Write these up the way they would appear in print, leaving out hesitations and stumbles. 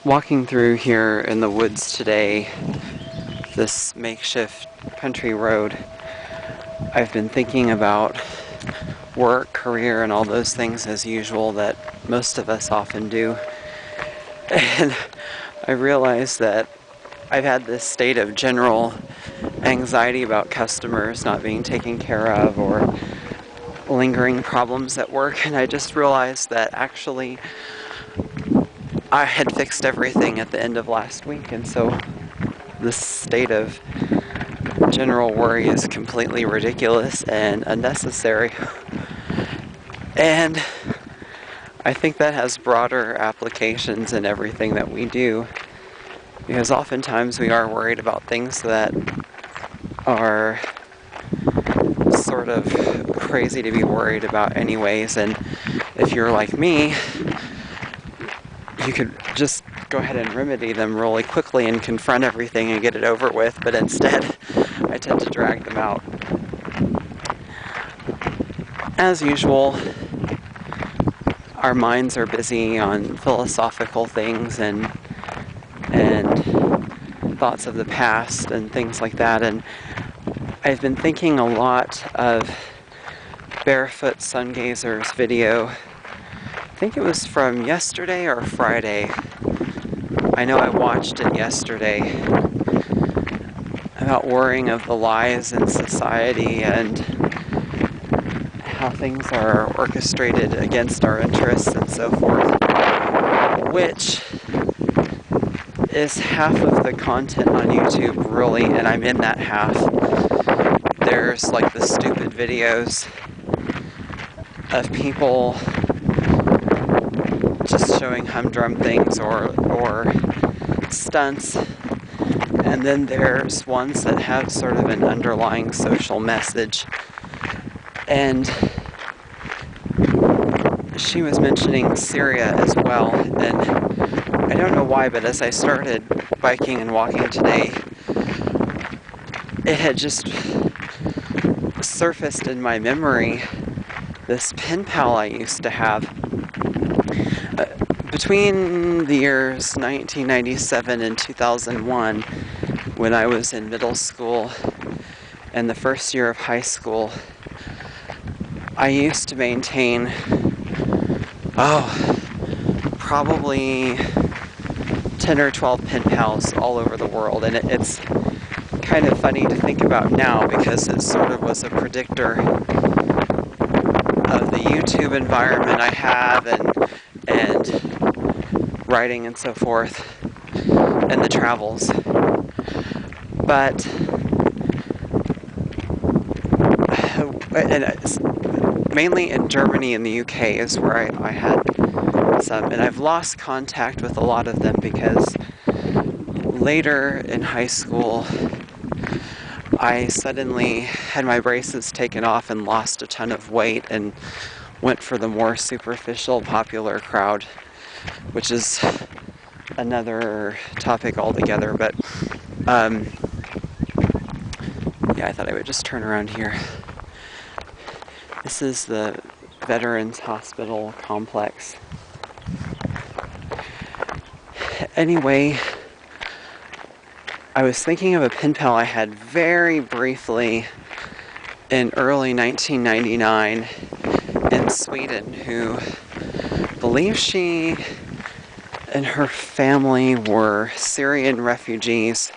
Walking through here in the woods today, this makeshift country road, I've been thinking about work, career, and all those things as usual that most of us often do. And I realized that I've had this state of general anxiety about customers not being taken care of or lingering problems at work, and I just realized that actually I had fixed everything at the end of last week, and so this state of general worry is completely ridiculous and unnecessary. And I think that has broader applications in everything that we do, because oftentimes we are worried about things that are sort of crazy to be worried about anyways, and if you're like me, you could just go ahead and remedy them really quickly and confront everything and get it over with, but instead I tend to drag them out. As usual, our minds are busy on philosophical things and thoughts of the past and things like that, and I've been thinking a lot of Barefoot Sungazer's video. I think it was from yesterday or Friday. I know I watched it yesterday, about worrying of the lies in society and how things are orchestrated against our interests and so forth, which is half of the content on YouTube, really, and I'm in that half. There's like the stupid videos of people just showing humdrum things or stunts, and then there's ones that have sort of an underlying social message. And she was mentioning Syria as well, and I don't know why, but as I started biking and walking today, it had just surfaced in my memory this pen pal I used to have. Between the years 1997 and 2001, when I was in middle school and the first year of high school, I used to maintain, probably 10 or 12 pen pals all over the world, and it's kind of funny to think about now because it sort of was a predictor of the YouTube environment I have and writing and so forth and the travels. But mainly in Germany and the UK is where I had some, and I've lost contact with a lot of them because later in high school I suddenly had my braces taken off and lost a ton of weight and went for the more superficial popular crowd, which is another topic altogether. But I thought I would just turn around here. This is the Veterans Hospital complex. Anyway, I was thinking of a pen pal I had very briefly in early 1999 in Sweden, who believes she and her family were Syrian refugees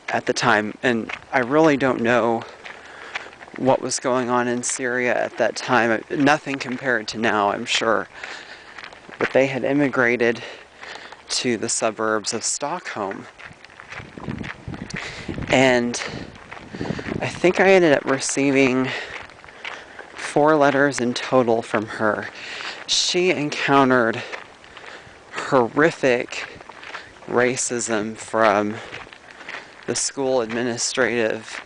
at the time, and I really don't know what was going on in Syria at that time. Nothing compared to now, I'm sure. But they had immigrated to the suburbs of Stockholm. And I think I ended up receiving 4 letters in total from her. She encountered horrific racism from the school administrative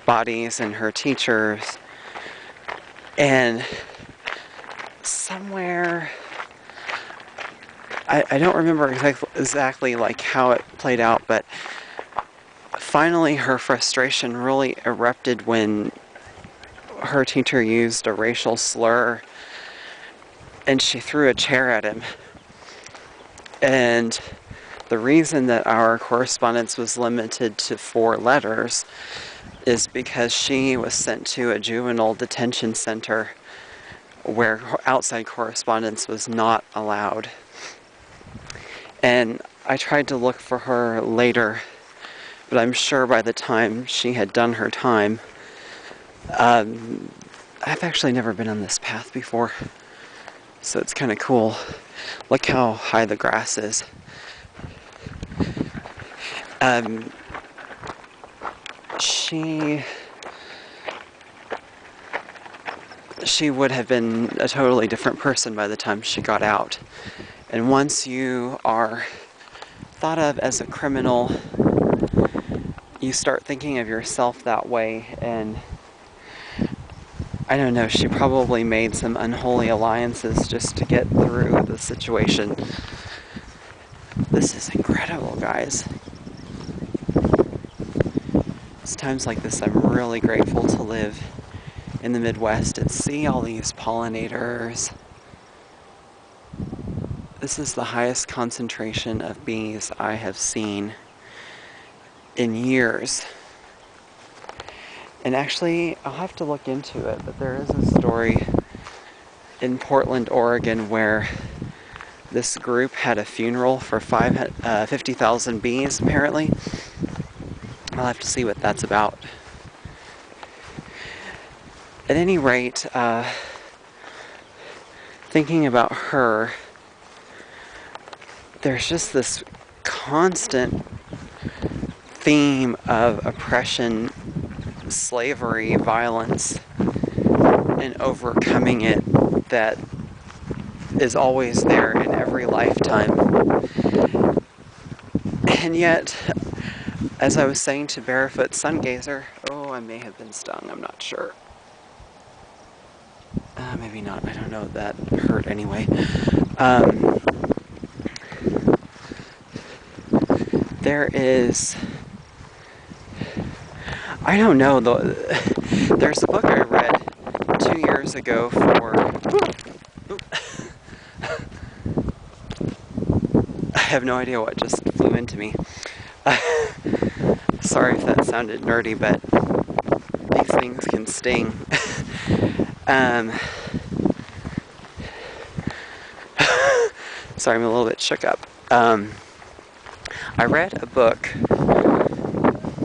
bodies and her teachers. And somewhere, I don't remember exactly like how it played out, but finally her frustration really erupted when her teacher used a racial slur and she threw a chair at him. And the reason that our correspondence was limited to 4 letters is because she was sent to a juvenile detention center where outside correspondence was not allowed. And I tried to look for her later, but I'm sure by the time she had done her time, I've actually never been on this path before, so it's kind of cool. Look how high the grass is. She would have been a totally different person by the time she got out. And once you are thought of as a criminal, you start thinking of yourself that way. And I don't know, she probably made some unholy alliances just to get through the situation. This is incredible, guys. It's times like this I'm really grateful to live in the Midwest and see all these pollinators. This is the highest concentration of bees I have seen in years. And actually, I'll have to look into it, but there is a story in Portland, Oregon, where this group had a funeral for 50,000 bees, apparently. I'll have to see what that's about. At any rate, thinking about her, there's just this constant theme of oppression, slavery, violence, and overcoming it that is always there in every lifetime. And yet, as I was saying to Barefoot Sungazer, I may have been stung, I'm not sure. Maybe not, I don't know, that hurt anyway. There is, I don't know, there's a book I read 2 years ago for, I have no idea what just flew into me. Sorry if that sounded nerdy, but these things can sting. Sorry, I'm a little bit shook up. I read a book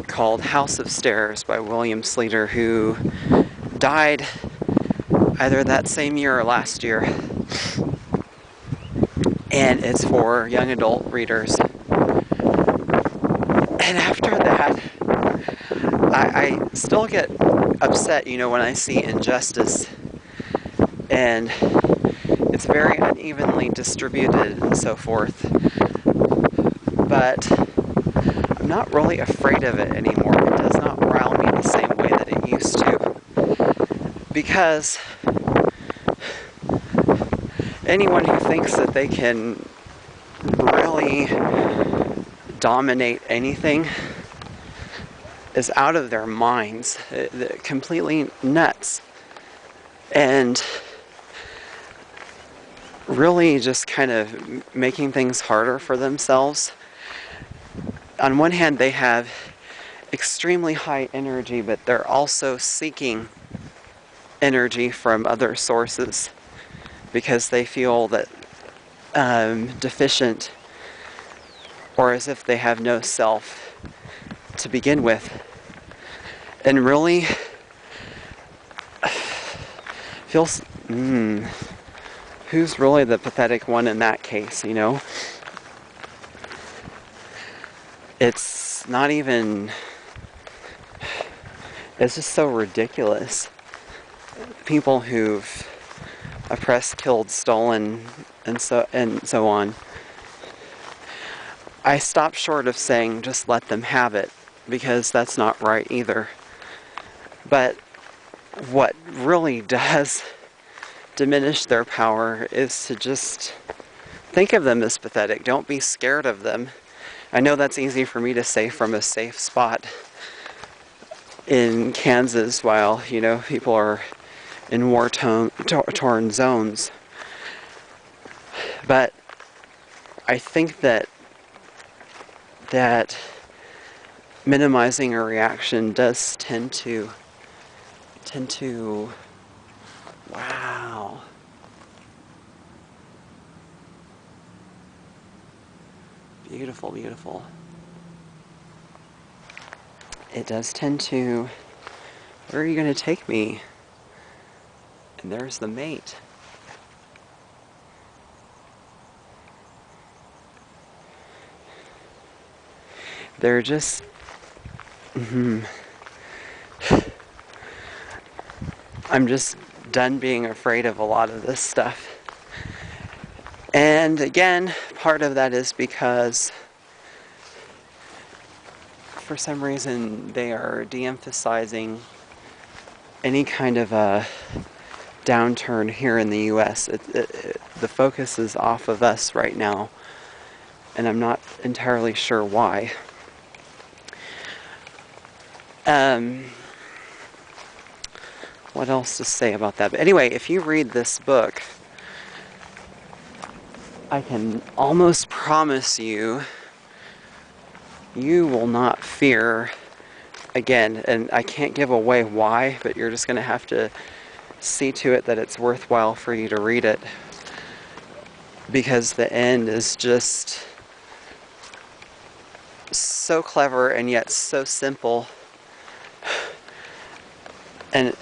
called House of Stairs by William Sleater, who died either that same year or last year. And it's for young adult readers. And after that, I still get upset, when I see injustice. And it's very unevenly distributed and so forth. But I'm not really afraid of it anymore. It does not rile me the same way that it used to. Because anyone who thinks that they can really dominate anything is out of their minds. They're completely nuts. And really just kind of making things harder for themselves. On one hand, they have extremely high energy, but they're also seeking energy from other sources because they feel that deficient, or as if they have no self to begin with. And really feels, who's really the pathetic one in that case, It's not even, it's just so ridiculous. People who've oppressed, killed, stolen, and so on. I stopped short of saying just let them have it, because that's not right either. But what really does diminish their power is to just think of them as pathetic. Don't be scared of them. I know that's easy for me to say from a safe spot in Kansas while, people are in war-torn zones. But I think that minimizing a reaction does tend to wow. Beautiful, beautiful. It does tend to, where are you going to take me? And there's the mate. They're just, I'm just done being afraid of a lot of this stuff. And again, part of that is because for some reason they are de-emphasizing any kind of a downturn here in the US. The focus is off of us right now, and I'm not entirely sure why. What else to say about that? But anyway, if you read this book, I can almost promise you, you will not fear again. And I can't give away why, but you're just going to have to see to it that it's worthwhile for you to read it. Because the end is just so clever and yet so simple. And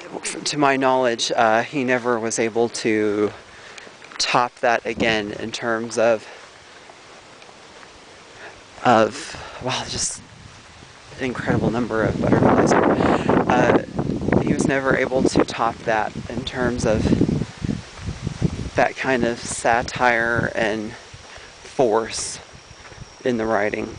to my knowledge, he never was able to top that again in terms of well, just an incredible number of butterflies. He was never able to top that in terms of that kind of satire and force in the writing.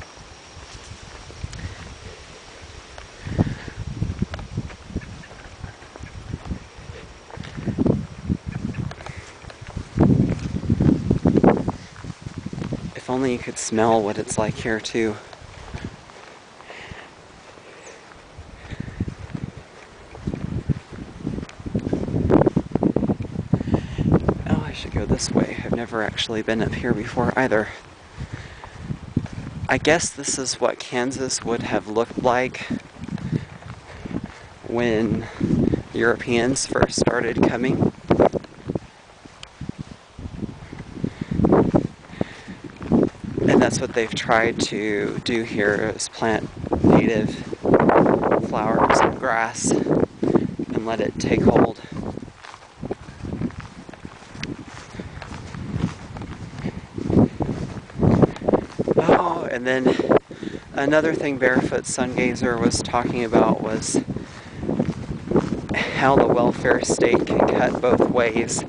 If only you could smell what it's like here too. Oh, I should go this way. I've never actually been up here before either. I guess this is what Kansas would have looked like when Europeans first started coming. And that's what they've tried to do here, is plant native flowers and grass and let it take hold. Oh, and then another thing Barefoot Sungazer was talking about was how the welfare state can cut both ways.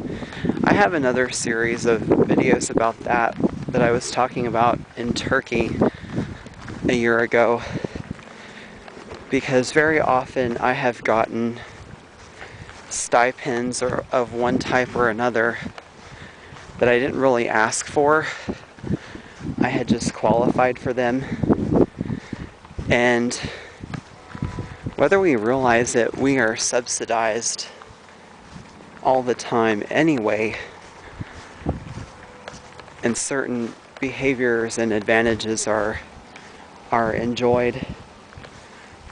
I have another series of videos about that I was talking about in Turkey a year ago, because very often I have gotten stipends of one type or another that I didn't really ask for. I had just qualified for them. And whether we realize it, we are subsidized all the time anyway, and certain behaviors and advantages are enjoyed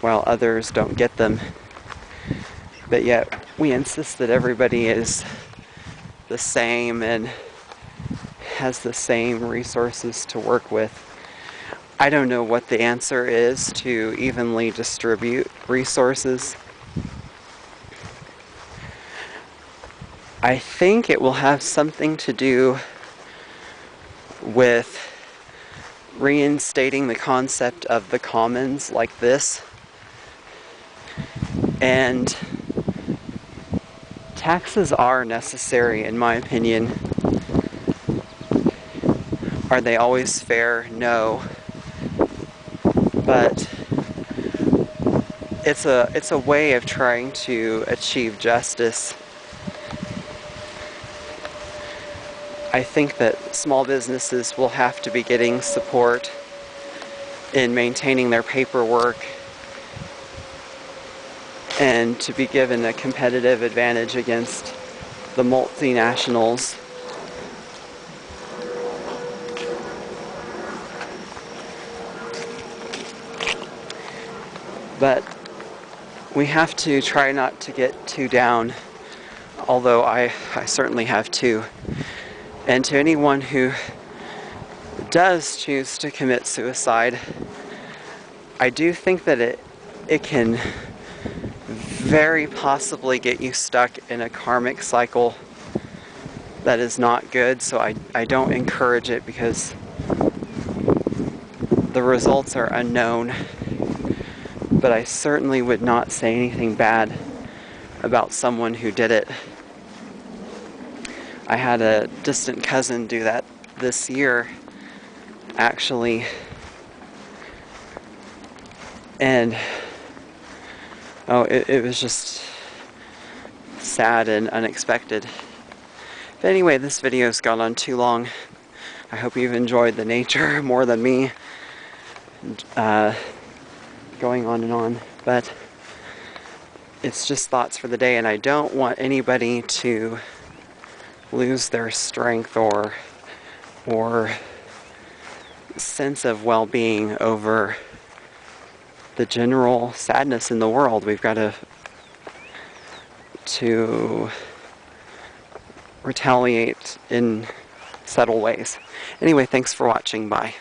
while others don't get them. But yet we insist that everybody is the same and has the same resources to work with. I don't know what the answer is to evenly distribute resources. I think it will have something to do with reinstating the concept of the commons like this. And taxes are necessary, in my opinion. Are they always fair? No. But it's a way of trying to achieve justice. I think that small businesses will have to be getting support in maintaining their paperwork and to be given a competitive advantage against the multinationals. But we have to try not to get too down, although I certainly have too. And to anyone who does choose to commit suicide, I do think that it can very possibly get you stuck in a karmic cycle that is not good. So I don't encourage it, because the results are unknown. But I certainly would not say anything bad about someone who did it. I had a distant cousin do that this year, actually. And it was just sad and unexpected. But anyway, this video's gone on too long. I hope you've enjoyed the nature more than me going on and on. But it's just thoughts for the day, and I don't want anybody to lose their strength or sense of well-being over the general sadness in the world. We've got to retaliate in subtle ways. Anyway, thanks for watching. Bye.